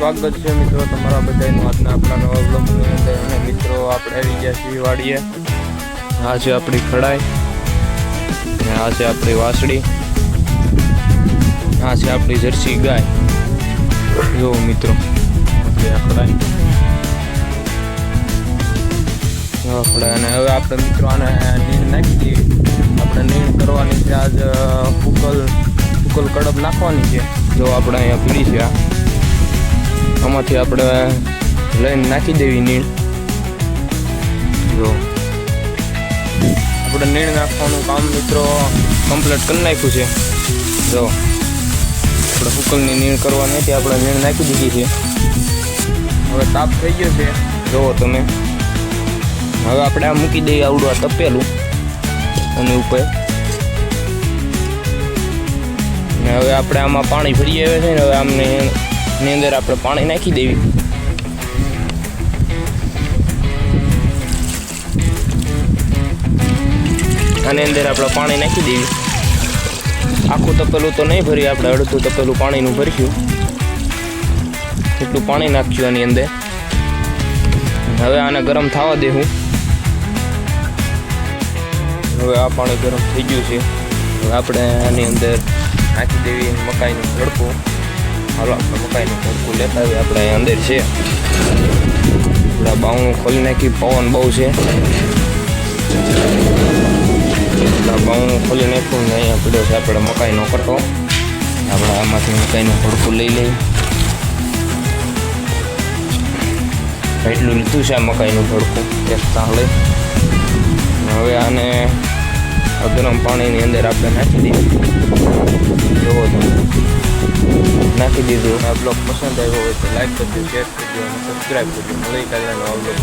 સ્વાગત છે મિત્રો તમારા બધાનું આજના આપણા નવા બ્લોગની અંદર. અને મિત્રો આપણે આવી ગયા છીએ વાડીએ. આ છે આપણી ખડાઈ અને આ છે આપણી વાસળી, આ છે આપણી જર્સી ગાય. જો મિત્રો ખડાઈ અને હવે આપણે મિત્રો આને નીણ નાખી દઈએ. આપણે નીણ કરવાની છે આજ ફૂકલ કડપ નાખવાની છે. જો આપણે અહીંયા પીડી છે, આમાંથી આપણે લઈને નાખી દેવી નીણ. જો આપણે નીણ નાખવાનું કામ મિત્રો કમ્પ્લીટ કરી નાખ્યું છે. જો આપણે ફૂકલની નીણ કરવાની હતી, આપણે નીણ નાખી દીધી છે. હવે તાપ થઈ ગયો છે, જુઓ તમે. હવે આપણે આ મૂકી દઈએ આવડું આ તપેલું અને ઉપર. ને હવે આપણે આમાં પાણી ભરી આવે છે ને, હવે આમને ની અંદર આપણે પાણી નાખી દેવી. આની અંદર આપણે પાણી નાખી દેવી. આખું તપેલું તો નહીં ભરી, આપણે અડધું તપેલું પાણીનું ભરીશું. એટલું પાણી નાખ્યું આની અંદર. હવે આને ગરમ થવા દેવું. હવે આ પાણી ગરમ થઈ ગયું છે. હવે આપણે આની અંદર નાખી દેવી મકાઈનું ભડકું. હાલો આપણે મકાઈનું ભડકું લેતા આવીએ. આપણે અહીં અંદર છે, આપણા બાવણું ખોલી નાખી. પવન બહુ છે, આપણા બાવણું ખોલી નાખ્યું ને અહીંયા પડ્યો છે આપણે મકાઈનો કટો. આપણે આમાંથી મકાઈનું ભડકું લઈ લઈએ. એટલું લીધું છે આ મકાઈનું ભડકું એક તાણ લઈ. હવે આને ગરમ પાણીની અંદર આપણે નાખી દઈએ. જોવો તમે, નાખી દીધું. આ બ્લોગ પસંદ આવ્યો હોય તો લાઈક કરજો, શેર કરજો અને સબસ્ક્રાઈબ કરજો. મળી કાલના નવા બ્લોગ.